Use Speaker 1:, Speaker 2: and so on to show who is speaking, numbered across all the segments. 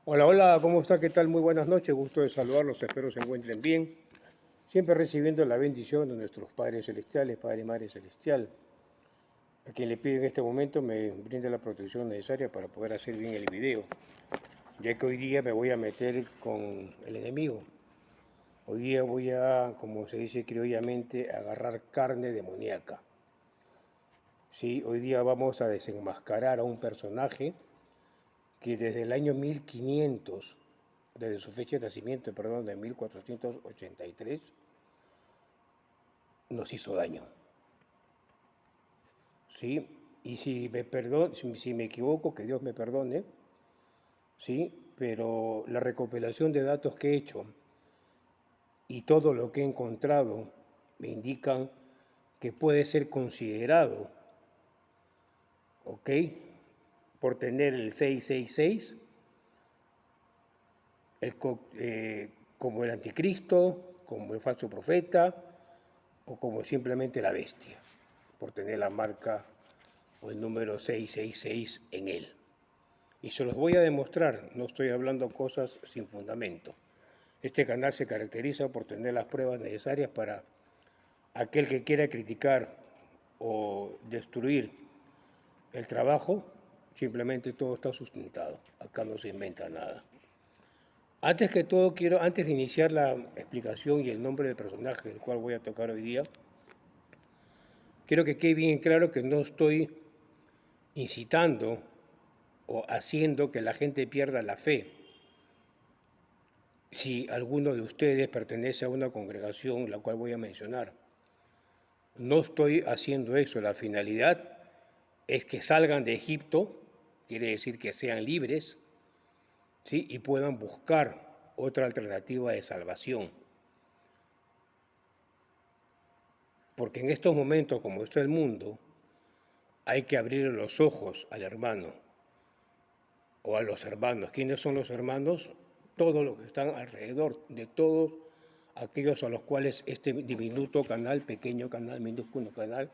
Speaker 1: Hola, hola, ¿cómo está? ¿Qué tal? Muy buenas noches, gusto de saludarlos, espero se encuentren bien. Siempre recibiendo la bendición de nuestros Padres Celestiales, Padre y Madre Celestial, a quien le pido en este momento me brinde la protección necesaria para poder hacer bien el video, ya que hoy día me voy a meter con el enemigo. Hoy día voy a, como se dice criollamente, agarrar carne demoníaca. Sí, hoy día vamos a desenmascarar a un personaje que desde el año 1500, desde su fecha de nacimiento, perdón, de 1483, nos hizo daño. ¿Sí? Y si me equivoco, que Dios me perdone, ¿sí? Pero la recopilación de datos que he hecho y todo lo que he encontrado me indican que puede ser considerado, ¿ok? Por tener el 666 como el anticristo, como el falso profeta o como simplemente la bestia, por tener la marca o el número 666 en él. Y se los voy a demostrar, no estoy hablando cosas sin fundamento. Este canal se caracteriza por tener las pruebas necesarias para aquel que quiera criticar o destruir el trabajo, simplemente todo está sustentado. Acá no se inventa nada. Antes que todo, antes de iniciar la explicación y el nombre del personaje del cual voy a tocar hoy día, quiero que quede bien claro que no estoy incitando o haciendo que la gente pierda la fe. Si alguno de ustedes pertenece a una congregación, la cual voy a mencionar, no estoy haciendo eso. La finalidad es que salgan de Egipto, quiere decir que sean libres, ¿sí? Y puedan buscar otra alternativa de salvación. Porque en estos momentos, como está el mundo, hay que abrir los ojos al hermano o a los hermanos. ¿Quiénes son los hermanos? Todos los que están alrededor de todos aquellos a los cuales este diminuto canal, pequeño canal, minúsculo canal,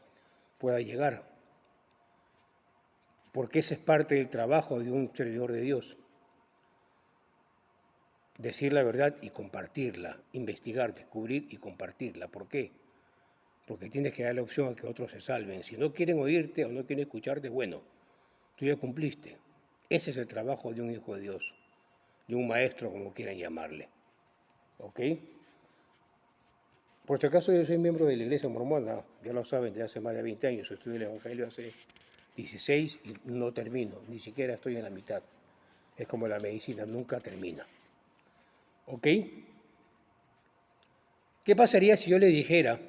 Speaker 1: pueda llegar. Porque ese es parte del trabajo de un servidor de Dios. Decir la verdad y compartirla, investigar, descubrir y compartirla. ¿Por qué? Porque tienes que dar la opción a que otros se salven. Si no quieren oírte o no quieren escucharte, bueno, tú ya cumpliste. Ese es el trabajo de un hijo de Dios, de un maestro, como quieran llamarle. ¿Ok? Por si acaso yo soy miembro de la Iglesia Mormona, ya lo saben, de hace más de 20 años. Estudio el Evangelio hace 16 y no termino, ni siquiera estoy en la mitad. Es como la medicina, nunca termina. ¿Ok? ¿Qué pasaría si yo le dijera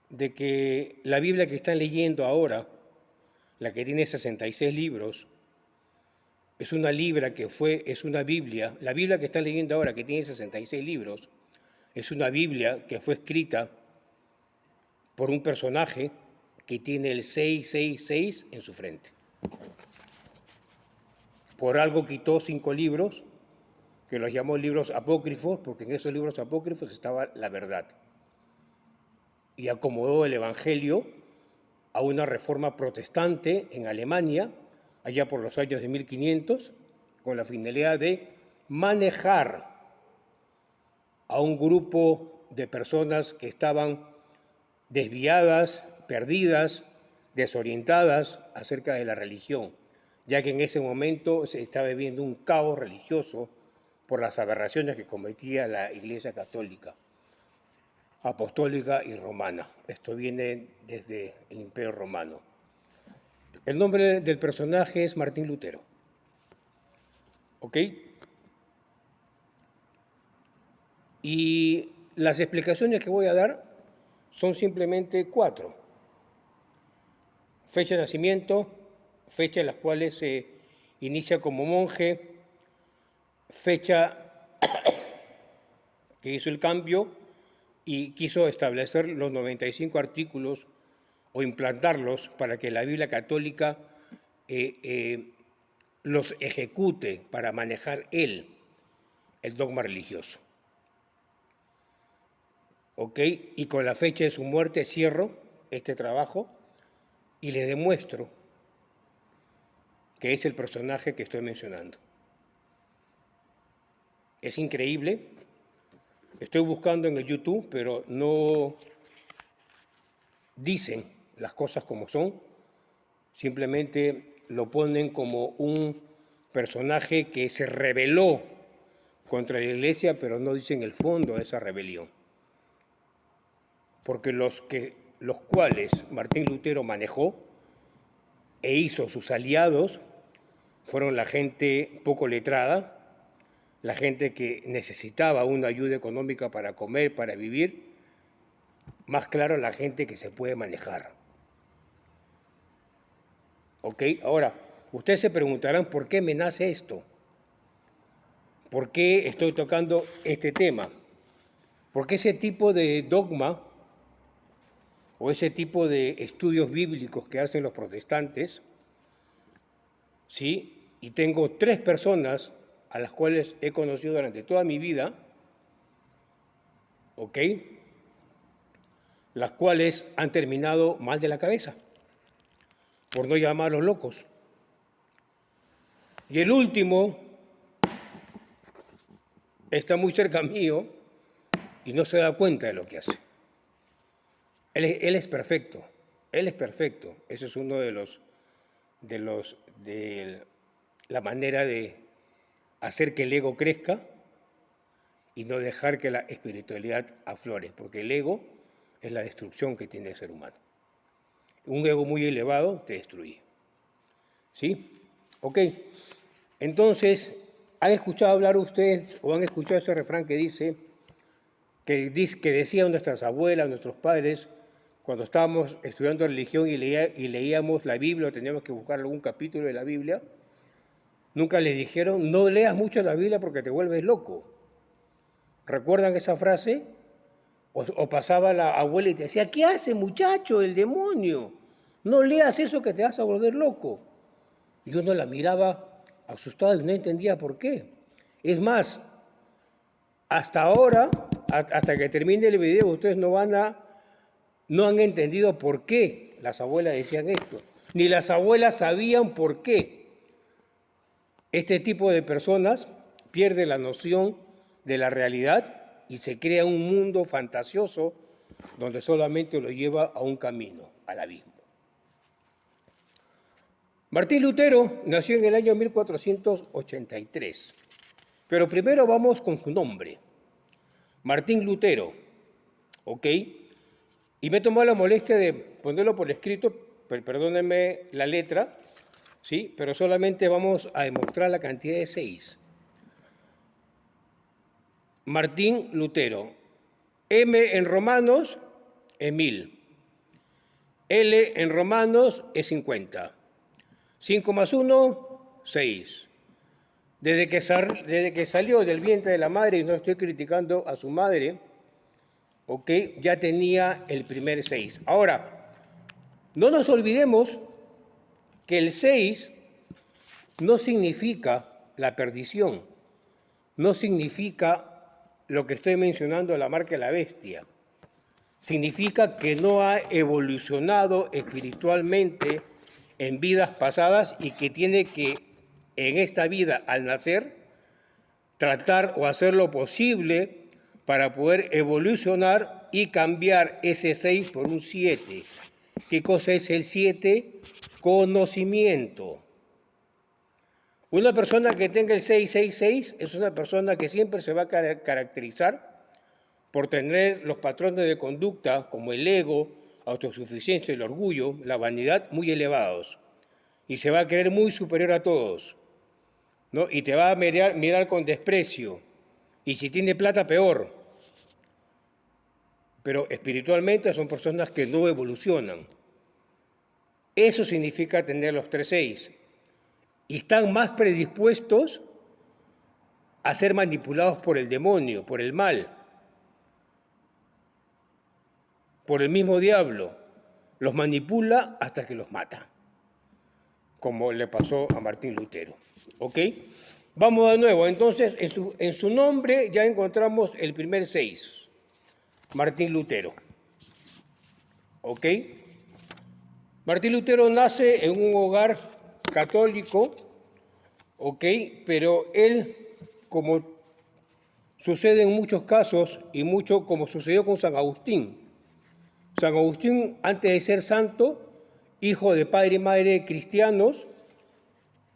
Speaker 1: de que la Biblia que están leyendo ahora, la que tiene 66 libros, es una es una Biblia, la Biblia que están leyendo ahora, que tiene 66 libros, es una Biblia que fue escrita por un personaje que tiene el 666 en su frente? Por algo quitó 5 libros, que los llamó libros apócrifos, porque en esos libros apócrifos estaba la verdad. Y acomodó el Evangelio a una reforma protestante en Alemania, allá por los años de 1500, con la finalidad de manejar a un grupo de personas que estaban desviadas, perdidas, desorientadas acerca de la religión, ya que en ese momento se estaba viviendo un caos religioso por las aberraciones que cometía la Iglesia Católica, Apostólica y Romana. Esto viene desde el Imperio Romano. El nombre del personaje es Martín Lutero. ¿Ok? Y las explicaciones que voy a dar son simplemente 4. Fecha de nacimiento, fecha en las cuales se inicia como monje, fecha que hizo el cambio y quiso establecer los 95 artículos o implantarlos para que la Biblia católica los ejecute para manejar él el dogma religioso. ¿Ok? Y con la fecha de su muerte cierro este trabajo y le demuestro que es el personaje que estoy mencionando. es increíble. Estoy buscando en el YouTube, pero no dicen las cosas como son. Simplemente lo ponen como un personaje que se rebeló contra la Iglesia, pero no dicen el fondo de esa rebelión. Porque los cuales Martín Lutero manejó e hizo sus aliados fueron la gente poco letrada, la gente que necesitaba una ayuda económica para comer, para vivir, más claro, la gente que se puede manejar. ¿Ok? Ahora, ustedes se preguntarán por qué me nace esto, por qué estoy tocando este tema, porque ese tipo de dogma o ese tipo de estudios bíblicos que hacen los protestantes, ¿sí? Y tengo 3 personas a las cuales he conocido durante toda mi vida, ¿ok? Las cuales han terminado mal de la cabeza, por no llamarlos locos. Y el último está muy cerca mío y no se da cuenta de lo que hace. Él es perfecto, él es perfecto. Ese es uno de la manera de hacer que el ego crezca y no dejar que la espiritualidad aflore, porque el ego es la destrucción que tiene el ser humano. Un ego muy elevado te destruye. ¿Sí? Ok. Entonces, ¿han escuchado hablar ustedes o han escuchado ese refrán que dice, que decían nuestras abuelas, nuestros padres, cuando estábamos estudiando religión y leíamos la Biblia o teníamos que buscar algún capítulo de la Biblia? Nunca les dijeron, no leas mucho la Biblia porque te vuelves loco. ¿Recuerdan esa frase? O pasaba la abuela y te decía, ¿qué hace, muchacho, el demonio? No leas eso que te vas a volver loco. Y uno la miraba asustado y no entendía por qué. Es más, hasta ahora, hasta que termine el video, ustedes no han entendido por qué las abuelas decían esto. Ni las abuelas sabían por qué. Este tipo de personas pierde la noción de la realidad y se crea un mundo fantasioso donde solamente lo lleva a un camino, al abismo. Martín Lutero nació en el año 1483, pero primero vamos con su nombre, Martín Lutero, ¿ok? Y me tomó la molestia de ponerlo por escrito, perdónenme la letra, ¿sí? Pero solamente vamos a demostrar la cantidad de 6. Martín Lutero. M en romanos es 1000. L en romanos es 50. 5 más 1, 6. Desde que salió del vientre de la madre, y no estoy criticando a su madre, ¿ok? Ya tenía el primer 6. Ahora, no nos olvidemos que el 6 no significa la perdición, no significa lo que estoy mencionando, la marca de la bestia. Significa que no ha evolucionado espiritualmente en vidas pasadas y que tiene que, en esta vida, al nacer, tratar o hacer lo posible para poder evolucionar y cambiar ese 6 por un 7. ¿Qué cosa es el 7? Conocimiento. Una persona que tenga el 666 es una persona que siempre se va a caracterizar por tener los patrones de conducta como el ego, autosuficiencia, el orgullo, la vanidad muy elevados. Y se va a creer muy superior a todos, ¿no? Y te va a mirar con desprecio. Y si tiene plata, peor. Pero espiritualmente son personas que no evolucionan. Eso significa tener los 3-6. Y están más predispuestos a ser manipulados por el demonio, por el mal, por el mismo diablo. Los manipula hasta que los mata, como le pasó a Martín Lutero. ¿Ok? Vamos de nuevo. Entonces, en su nombre ya encontramos el primer 6, Martín Lutero. ¿Ok? Martín Lutero nace en un hogar católico, ¿ok? Pero él, como Sucede en muchos casos y mucho como sucedió con San Agustín. San Agustín, antes de ser santo, hijo de padre y madre cristianos,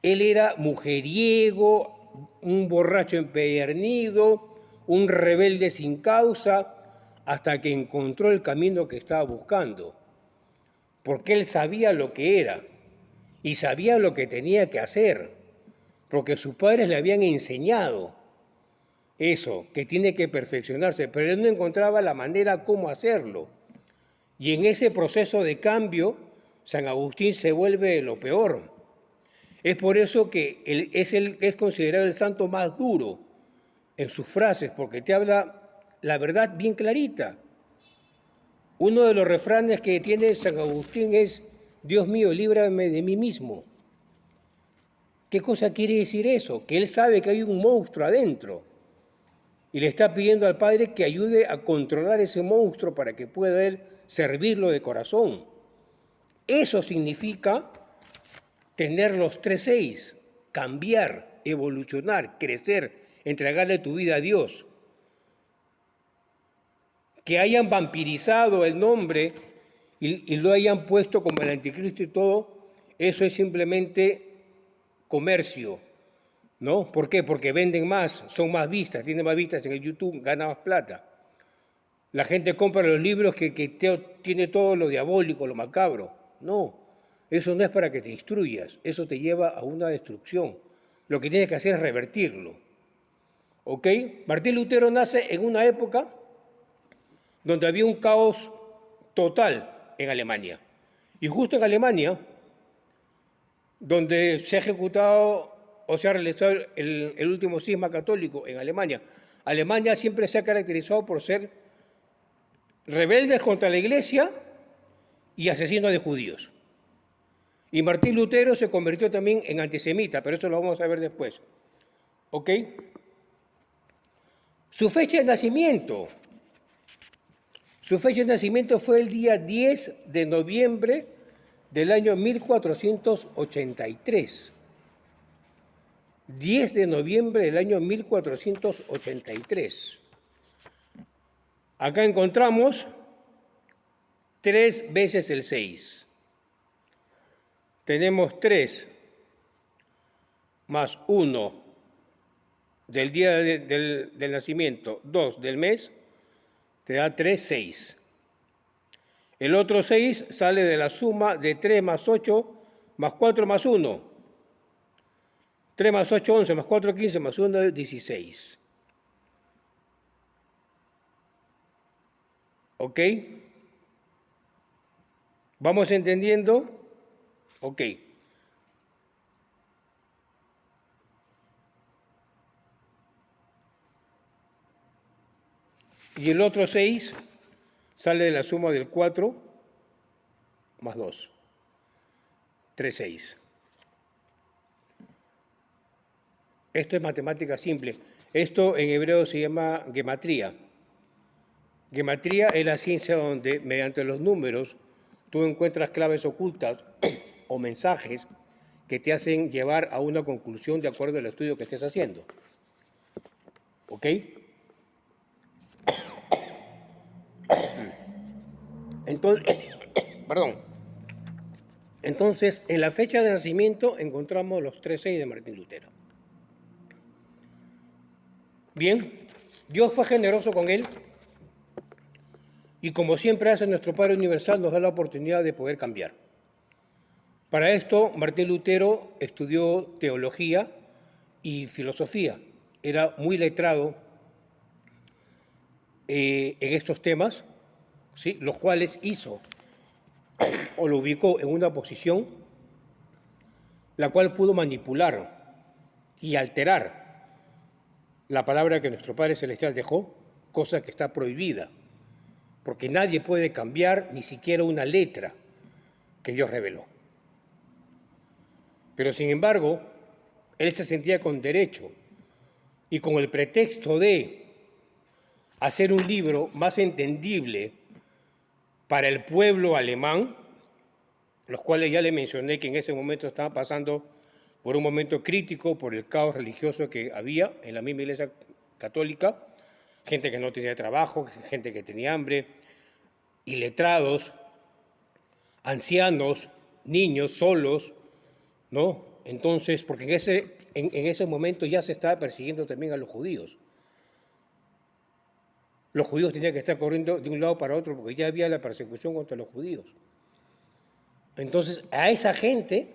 Speaker 1: él era mujeriego, un borracho empedernido, un rebelde sin causa, hasta que encontró el camino que estaba buscando. Porque él sabía lo que era y sabía lo que tenía que hacer, porque sus padres le habían enseñado eso, que tiene que perfeccionarse, pero él no encontraba la manera cómo hacerlo. Y en ese proceso de cambio, San Agustín se vuelve lo peor. Es por eso que él es considerado el santo más duro en sus frases, porque te habla la verdad bien clarita. Uno de los refranes que tiene San Agustín es: Dios mío, líbrame de mí mismo. ¿Qué cosa quiere decir eso? Que él sabe que hay un monstruo adentro y le está pidiendo al Padre que ayude a controlar ese monstruo para que pueda él servirlo de corazón. Eso significa tener los 3 6, cambiar, evolucionar, crecer, entregarle tu vida a Dios. Que hayan vampirizado el nombre y lo hayan puesto como el anticristo y todo, eso es simplemente comercio, ¿no? ¿Por qué? Porque venden más, son más vistas, tienen más vistas en el YouTube, ganan más plata. La gente compra los libros que tiene todo lo diabólico, lo macabro. No, eso no es para que te instruyas, eso te lleva a una destrucción. Lo que tienes que hacer es revertirlo. ¿Ok? Martín Lutero nace en una época donde había un caos total en Alemania. Y justo en Alemania, donde se ha ejecutado o se ha realizado el último cisma católico en Alemania. Alemania siempre se ha caracterizado por ser rebeldes contra la Iglesia y asesinos de judíos. Y Martín Lutero se convirtió también en antisemita, pero eso lo vamos a ver después. ¿Ok? Su fecha de nacimiento. Su fecha de nacimiento fue el día 10 de noviembre del año 1483. 10 de noviembre del año 1483. Acá encontramos 3 veces el 6. Tenemos 3 más 1 del día del nacimiento, 2 del mes, te da 3, 6. El otro 6 sale de la suma de 3 más 8 más 4 más 1. 3 más 8, 11, más 4, 15, más 1, 16. ¿Ok? ¿Vamos entendiendo? Ok. Y el otro 6 sale de la suma del 4 más 2. 3, 6. Esto es matemática simple. Esto en hebreo se llama gematría. Gematría es la ciencia donde, mediante los números, tú encuentras claves ocultas o mensajes que te hacen llevar a una conclusión de acuerdo al estudio que estés haciendo. ¿Ok? Entonces, en la fecha de nacimiento encontramos los 3 6 de Martín Lutero. Bien, Dios fue generoso con él y como siempre hace nuestro Padre Universal, nos da la oportunidad de poder cambiar. Para esto, Martín Lutero estudió teología y filosofía. Era muy letrado en estos temas, ¿sí? Los cuales hizo o lo ubicó en una posición la cual pudo manipular y alterar la palabra que nuestro Padre Celestial dejó, cosa que está prohibida, porque nadie puede cambiar ni siquiera una letra que Dios reveló. Pero sin embargo, él se sentía con derecho y con el pretexto de hacer un libro más entendible para el pueblo alemán, los cuales ya le mencioné que en ese momento estaban pasando por un momento crítico por el caos religioso que había en la misma Iglesia Católica, gente que no tenía trabajo, gente que tenía hambre, iletrados, ancianos, niños solos, ¿no? Entonces, porque en ese momento ya se estaba persiguiendo también a los judíos. Los judíos tenían que estar corriendo de un lado para otro porque ya había la persecución contra los judíos. Entonces, a esa gente,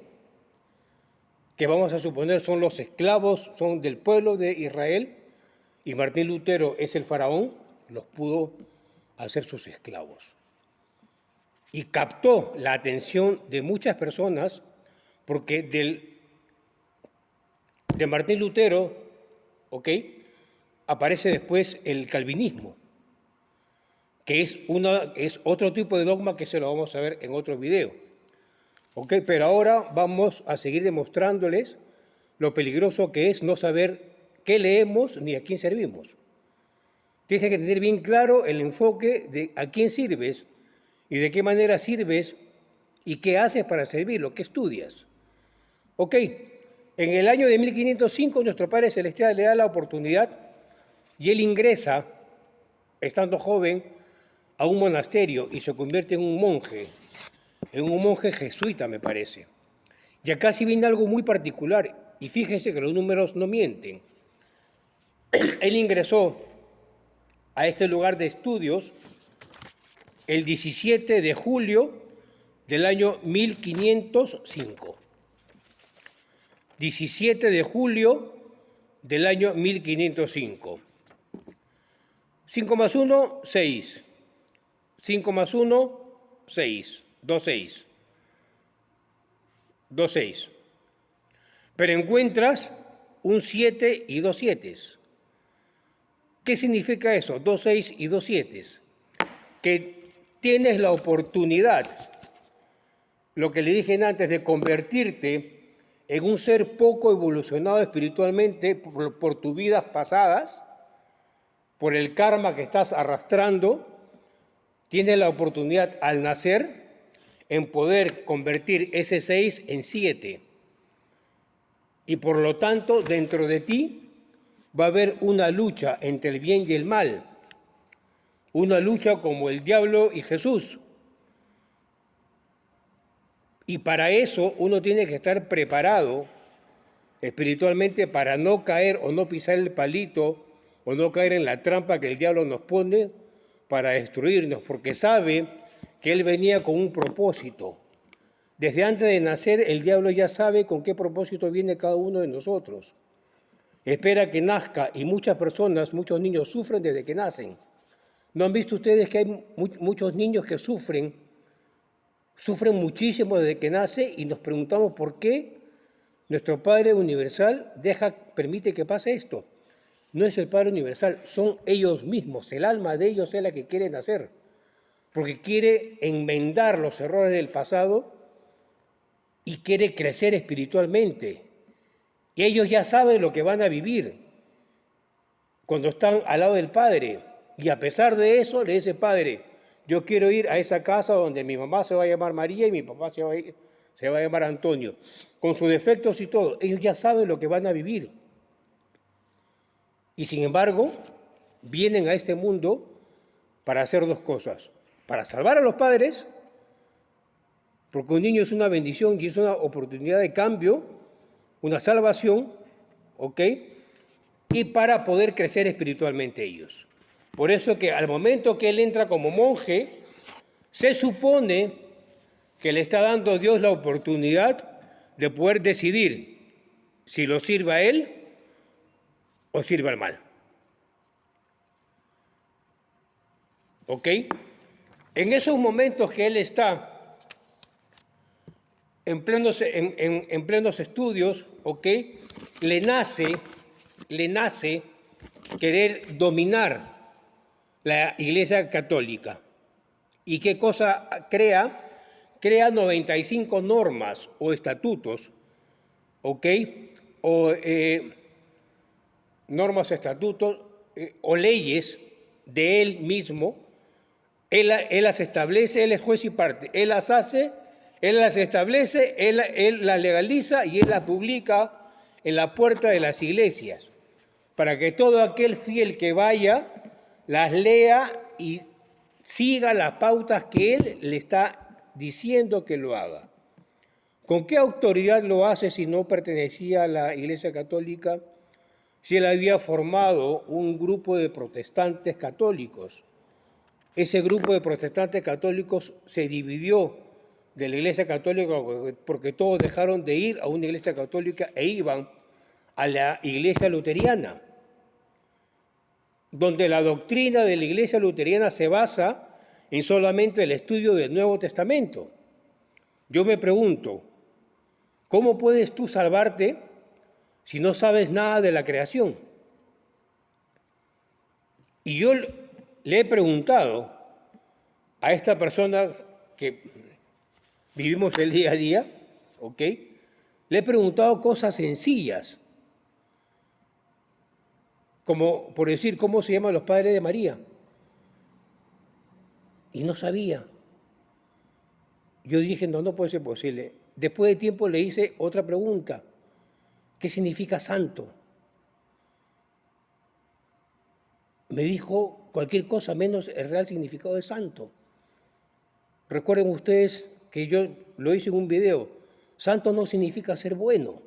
Speaker 1: que vamos a suponer son los esclavos, son del pueblo de Israel, y Martín Lutero es el faraón, los pudo hacer sus esclavos. Y captó la atención de muchas personas porque de Martín Lutero, ¿ok?, aparece después el calvinismo, que es otro tipo de dogma que se lo vamos a ver en otro video. ¿Ok? Pero ahora vamos a seguir demostrándoles lo peligroso que es no saber qué leemos ni a quién servimos. Tienes que tener bien claro el enfoque de a quién sirves y de qué manera sirves y qué haces para servirlo, qué estudias. ¿Ok? En el año de 1505 nuestro Padre Celestial le da la oportunidad y él ingresa, estando joven, a un monasterio y se convierte en un monje jesuita, me parece. Y acá sí viene algo muy particular, y fíjense que los números no mienten. Él ingresó a este lugar de estudios el 17 de julio del año 1505. 17 de julio del año 1505. 5 más 1, 6. 5 más 1, 6. 2, 6. 2, 6. Pero encuentras un 7 y 2 7. ¿Qué significa eso? 2, 6 y 2 7. Que tienes la oportunidad, lo que le dije antes, de convertirte en un ser poco evolucionado espiritualmente por tus vidas pasadas, por el karma que estás arrastrando. Tienes la oportunidad al nacer en poder convertir ese 6 en 7. Y por lo tanto, dentro de ti va a haber una lucha entre el bien y el mal. Una lucha como el diablo y Jesús. Y para eso uno tiene que estar preparado espiritualmente para no caer o no pisar el palito o no caer en la trampa que el diablo nos pone para destruirnos, porque sabe que él venía con un propósito. Desde antes de nacer, el diablo ya sabe con qué propósito viene cada uno de nosotros. Espera que nazca, y muchas personas, muchos niños sufren desde que nacen. ¿No han visto ustedes que hay muchos niños que sufren muchísimo desde que nace, y nos preguntamos por qué nuestro Padre Universal permite que pase esto? No es el Padre Universal, son ellos mismos, el alma de ellos es la que quiere nacer, porque quiere enmendar los errores del pasado y quiere crecer espiritualmente. Y ellos ya saben lo que van a vivir cuando están al lado del Padre. Y a pesar de eso, le dice: Padre, yo quiero ir a esa casa donde mi mamá se va a llamar María y mi papá se va a llamar Antonio, con sus defectos y todo. Ellos ya saben lo que van a vivir. Y sin embargo, vienen a este mundo para hacer dos cosas: para salvar a los padres, porque un niño es una bendición y es una oportunidad de cambio, una salvación, ¿ok? Y para poder crecer espiritualmente ellos. Por eso que al momento que él entra como monje, se supone que le está dando Dios la oportunidad de poder decidir si lo sirve a él o sirve al mal. ¿Ok? En esos momentos que él está en plenos estudios, ¿ok?, le nace querer dominar la Iglesia Católica. ¿Y qué cosa crea? Crea 95 normas o estatutos, ¿ok?, o normas, estatutos o leyes de él mismo. Él las establece, él es juez y parte, él las hace, él las establece, él las legaliza y él las publica en la puerta de las iglesias, para que todo aquel fiel que vaya las lea y siga las pautas que él le está diciendo que lo haga. ¿Con qué autoridad lo hace si no pertenecía a la Iglesia Católica? Si él había formado un grupo de protestantes católicos. Ese grupo de protestantes católicos se dividió de la Iglesia Católica porque todos dejaron de ir a una Iglesia Católica e iban a la Iglesia Luterana, donde la doctrina de la Iglesia Luterana se basa en solamente el estudio del Nuevo Testamento. Yo me pregunto, ¿cómo puedes tú salvarte si no sabes nada de la creación? Y yo le he preguntado a esta persona que vivimos el día a día, ¿ok? Le he preguntado cosas sencillas, como por decir, ¿cómo se llaman los padres de María? Y no sabía. Yo dije, no puede ser posible. Después de tiempo le hice otra pregunta. ¿Qué significa santo? Me dijo cualquier cosa menos el real significado de santo. Recuerden ustedes que yo lo hice en un video. Santo no significa ser bueno.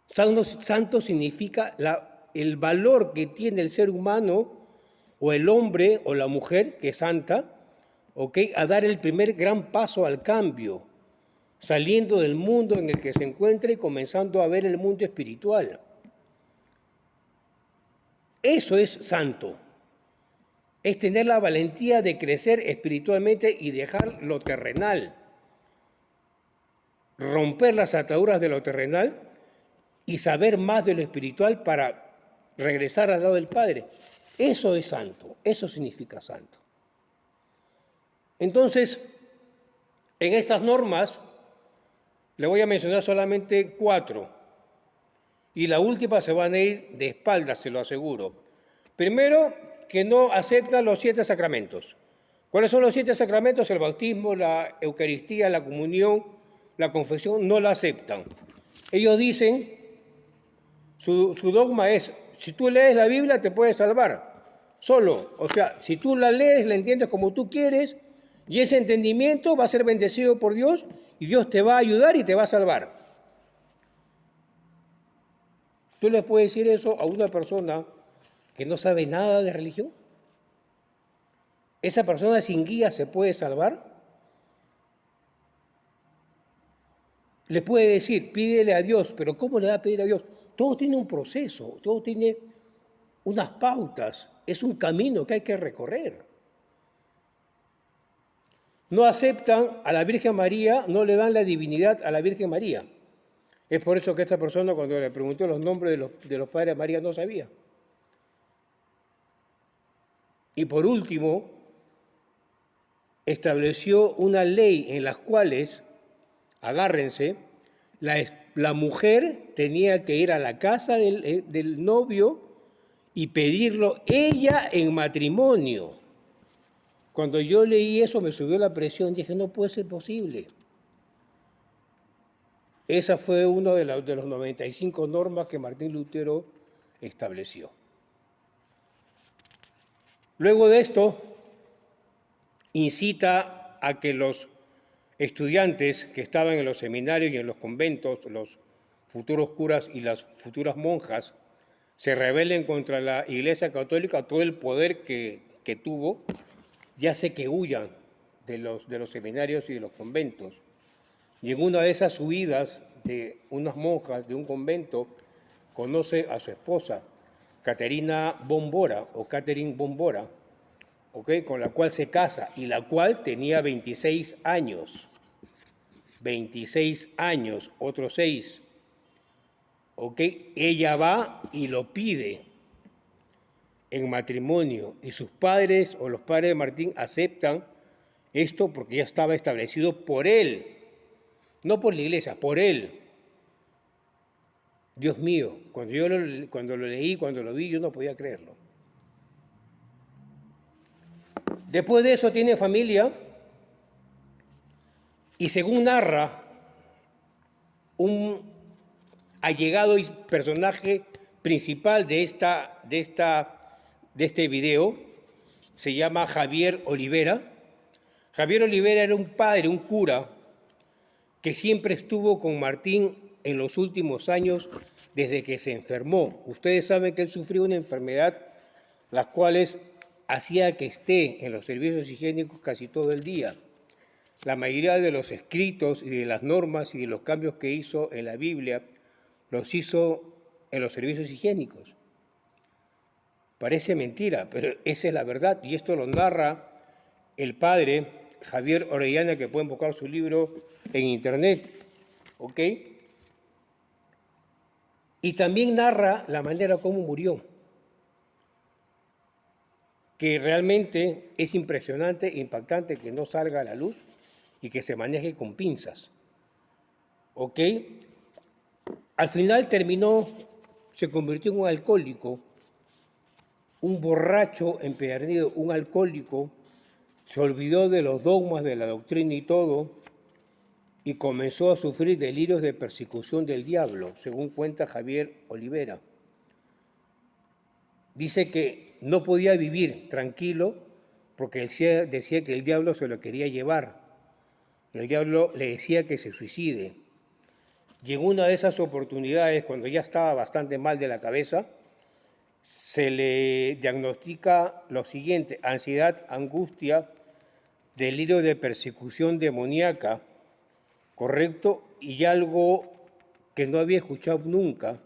Speaker 1: Santo significa el valor que tiene el ser humano o el hombre o la mujer que es santa, ¿ok? A dar el primer gran paso al cambio, saliendo del mundo en el que se encuentra y comenzando a ver el mundo espiritual. Eso es santo. Es tener la valentía de crecer espiritualmente y dejar lo terrenal, romper las ataduras de lo terrenal y saber más de lo espiritual para regresar al lado del Padre. Eso es santo, eso significa santo. Entonces, en estas normas, le voy a mencionar solamente 4. Y la última se van a ir de espaldas, se lo aseguro. Primero, que no aceptan los 7 sacramentos. ¿Cuáles son los 7 sacramentos? El bautismo, la Eucaristía, la comunión, la confesión, no la aceptan. Ellos dicen, su dogma es, si tú lees la Biblia te puedes salvar. Solo, o sea, si tú la lees, la entiendes como tú quieres, y ese entendimiento va a ser bendecido por Dios, y Dios te va a ayudar y te va a salvar. ¿Tú le puedes decir eso a una persona que no sabe nada de religión? ¿Esa persona sin guía se puede salvar? Le puede decir, pídele a Dios, pero ¿cómo le va a pedir a Dios? Todo tiene un proceso, todo tiene unas pautas, es un camino que hay que recorrer. No aceptan a la Virgen María, no le dan la divinidad a la Virgen María. Es por eso que esta persona, cuando le preguntó los nombres de los padres de María, no sabía. Y por último, estableció una ley en las cuales, agárrense, la mujer tenía que ir a la casa del novio y pedirlo ella en matrimonio. Cuando yo leí eso me subió la presión, dije, no puede ser posible. Esa fue una de los 95 normas que Martín Lutero estableció. Luego de esto, incita a que los estudiantes que estaban en los seminarios y en los conventos, los futuros curas y las futuras monjas, se rebelen contra la Iglesia Católica, todo el poder que tuvo, y hace que huyan de los seminarios y de los conventos. Y en una de esas huidas de unas monjas de un convento, conoce a su esposa, Catherine Bombora, ¿okay? Con la cual se casa y la cual tenía 26 años. 26 años, otros 6. ¿Okay? Ella va y lo pide en matrimonio y sus padres o los padres de Martín aceptan esto porque ya estaba establecido por él, no por la iglesia, por él. Dios mío, cuando lo leí, cuando lo vi, yo no podía creerlo. Después de eso tiene familia y según narra un allegado y personaje principal de esta de este video se llama Javier Olivera. Javier Olivera era un padre, un cura, que siempre estuvo con Martín en los últimos años desde que se enfermó. Ustedes saben que él sufrió una enfermedad, las cuales hacía que esté en los servicios higiénicos casi todo el día. La mayoría de los escritos y de las normas y de los cambios que hizo en la Biblia los hizo en los servicios higiénicos. Parece mentira, pero esa es la verdad, y esto lo narra el padre Javier Orellana, que pueden buscar su libro en internet, ¿ok? Y también narra la manera como murió, que realmente es impresionante e impactante que no salga a la luz y que se maneje con pinzas, ¿ok? Al final se convirtió en un alcohólico, un borracho empedernido, un alcohólico, se olvidó de los dogmas de la doctrina y todo, y comenzó a sufrir delirios de persecución del diablo, según cuenta Javier Olivera. Dice que no podía vivir tranquilo porque decía que el diablo se lo quería llevar. El diablo le decía que se suicide. Y en una de esas oportunidades, cuando ya estaba bastante mal de la cabeza, se le diagnostica lo siguiente: ansiedad, angustia, delirio de persecución demoníaca, ¿correcto? Y algo que no había escuchado nunca,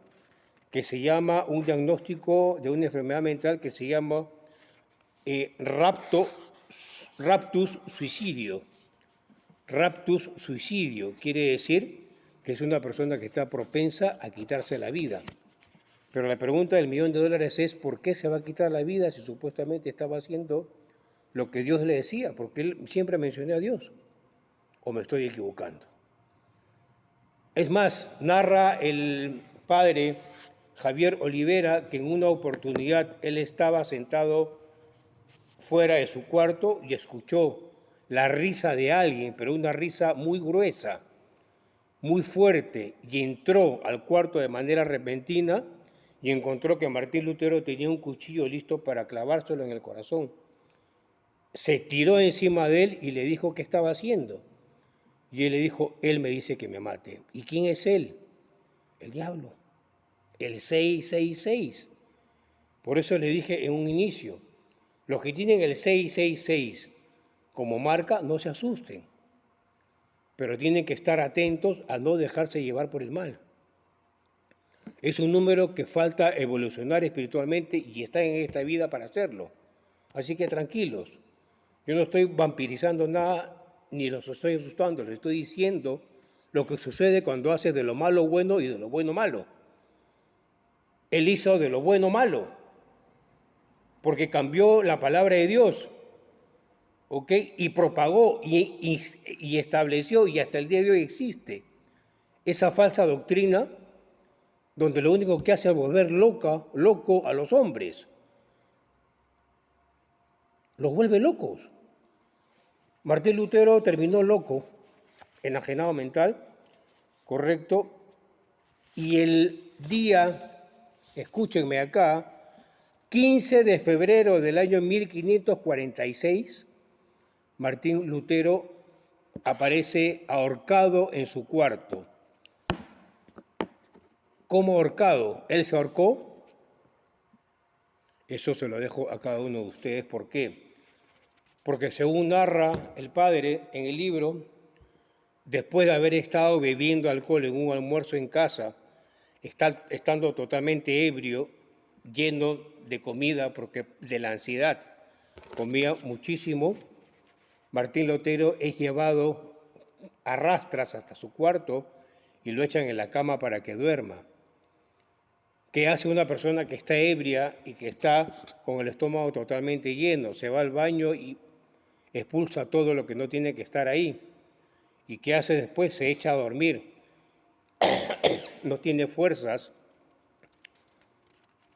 Speaker 1: que se llama un diagnóstico de una enfermedad mental que se llama raptus suicidio. Raptus suicidio quiere decir que es una persona que está propensa a quitarse la vida. Pero la pregunta del $1.000.000 es: ¿por qué se va a quitar la vida si supuestamente estaba haciendo lo que Dios le decía? Porque él siempre mencionó a Dios. ¿O me estoy equivocando? Es más, narra el padre Javier Olivera que en una oportunidad él estaba sentado fuera de su cuarto y escuchó la risa de alguien, pero una risa muy gruesa, muy fuerte, y entró al cuarto de manera repentina y encontró que Martín Lutero tenía un cuchillo listo para clavárselo en el corazón. Se tiró encima de él y le dijo qué estaba haciendo. Y él le dijo: él me dice que me mate. ¿Y quién es él? El diablo, el 666. Por eso le dije en un inicio, los que tienen el 666 como marca, no se asusten, pero tienen que estar atentos a no dejarse llevar por el mal. Es un número que falta evolucionar espiritualmente y está en esta vida para hacerlo. Así que tranquilos, yo no estoy vampirizando nada ni los estoy asustando, les estoy diciendo lo que sucede cuando haces de lo malo bueno y de lo bueno malo. Él hizo de lo bueno malo, porque cambió la palabra de Dios, ¿ok? Y propagó y estableció, y hasta el día de hoy existe, esa falsa doctrina donde lo único que hace es volver loco a los hombres. Los vuelve locos. Martín Lutero terminó loco, enajenado mental, ¿correcto? Y el día, escúchenme acá, 15 de febrero del año 1546, Martín Lutero aparece ahorcado en su cuarto. ¿Cómo ahorcado? ¿Él se ahorcó? Eso se lo dejo a cada uno de ustedes. ¿Por qué? Porque según narra el padre en el libro, después de haber estado bebiendo alcohol en un almuerzo en casa, estando totalmente ebrio, lleno de comida, porque de la ansiedad comía muchísimo, Martín Lutero es llevado a rastras hasta su cuarto y lo echan en la cama para que duerma. ¿Qué hace una persona que está ebria y que está con el estómago totalmente lleno? Se va al baño y expulsa todo lo que no tiene que estar ahí. ¿Y qué hace después? Se echa a dormir. No tiene fuerzas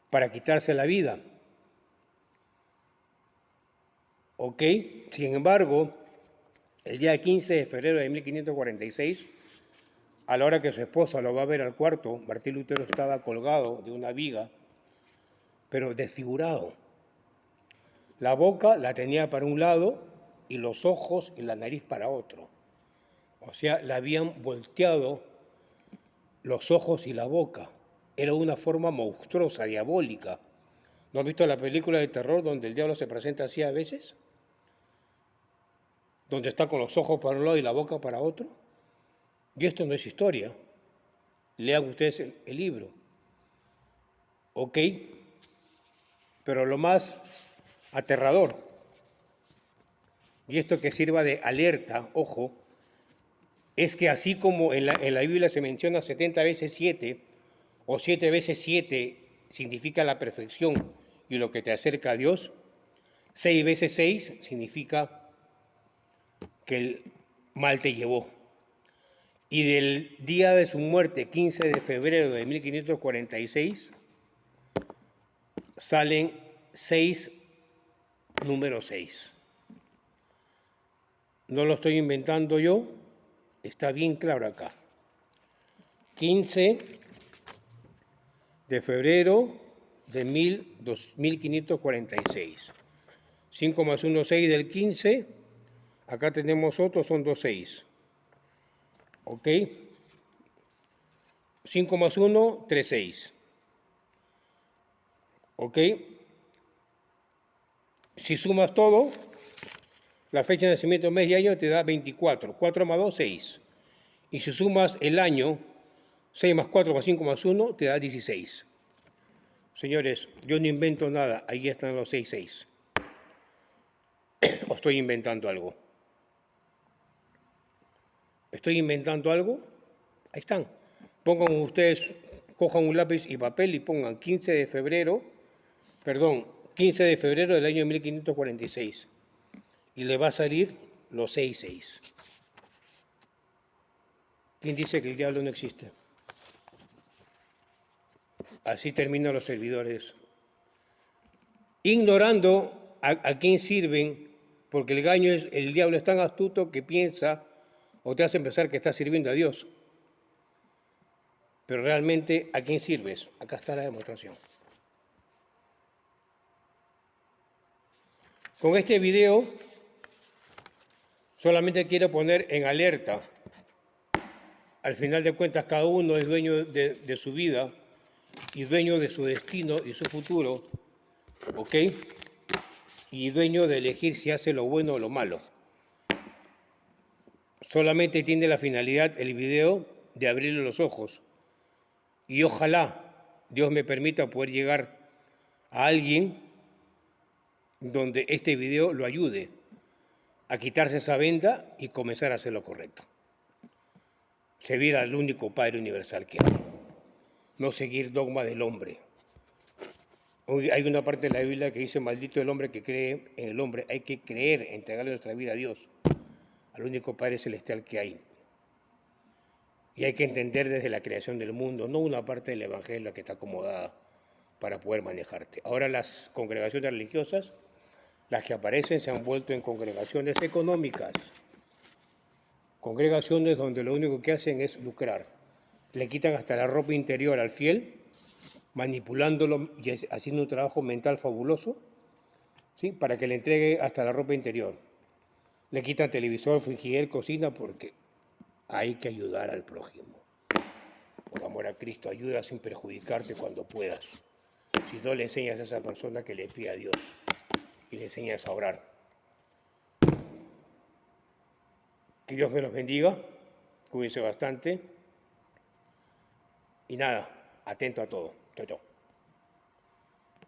Speaker 1: para quitarse la vida. ¿Ok? Sin embargo, el día 15 de febrero de 1546, a la hora que su esposa lo va a ver al cuarto, Martín Lutero estaba colgado de una viga, pero desfigurado. La boca la tenía para un lado y los ojos y la nariz para otro. O sea, le habían volteado los ojos y la boca. Era una forma monstruosa, diabólica. ¿No has visto la película de terror donde el diablo se presenta así a veces? Donde está con los ojos para un lado y la boca para otro. Y esto no es historia. Lean ustedes el libro. ¿Ok? Pero lo más aterrador, y esto que sirva de alerta, ojo, es que así como en la Biblia se menciona 70 veces 7, o 7 veces 7 significa la perfección y lo que te acerca a Dios, 6 veces 6 significa que el mal te llevó. Y del día de su muerte, 15 de febrero de 1546, salen 6, número 6. No lo estoy inventando yo, está bien claro acá. 15 de febrero de 1546. 5 más 1, 6 del 15. Acá tenemos otro, son 2, 6. ¿Ok? 5 más 1, 3, 6. ¿Ok? Si sumas todo, la fecha de nacimiento, mes y año te da 24. 4 más 2, 6. Y si sumas el año, 6 más 4 más 5 más 1, te da 16. Señores, yo no invento nada. Ahí están los 6, 6. ¿O estoy inventando algo? ¿Estoy inventando algo? Ahí están. Pongan ustedes, cojan un lápiz y papel y pongan 15 de febrero del año 1546. Y le va a salir los 6, 6. ¿Quién dice que el diablo no existe? Así terminan los servidores. Ignorando a quién sirven, porque el diablo es tan astuto que piensa o te hace pensar que estás sirviendo a Dios. Pero realmente, ¿a quién sirves? Acá está la demostración. Con este video solamente quiero poner en alerta. Al final de cuentas, cada uno es dueño de su vida y dueño de su destino y su futuro, ¿ok? Y dueño de elegir si hace lo bueno o lo malo. Solamente tiene la finalidad el video de abrirle los ojos. Y ojalá Dios me permita poder llegar a alguien donde este video lo ayude a quitarse esa venda y comenzar a hacer lo correcto. Servir al único Padre universal que hay. No seguir dogma del hombre. Hoy hay una parte de la Biblia que dice, maldito el hombre que cree en el hombre. Hay que creer, entregarle nuestra vida a Dios, al único Padre celestial que hay. Y hay que entender desde la creación del mundo, no una parte del Evangelio que está acomodada para poder manejarte. Ahora las congregaciones religiosas, las que aparecen, se han vuelto en congregaciones económicas. Congregaciones donde lo único que hacen es lucrar. Le quitan hasta la ropa interior al fiel, manipulándolo y haciendo un trabajo mental fabuloso, ¿sí? Para que le entregue hasta la ropa interior. Le quitan televisor, frigider, cocina, porque hay que ayudar al prójimo. Por amor a Cristo, ayuda sin perjudicarte cuando puedas. Si no, le enseñas a esa persona que le pida a Dios y le enseñas a orar. Que Dios me los bendiga, cuídense bastante y nada, atento a todo. Chau, chau.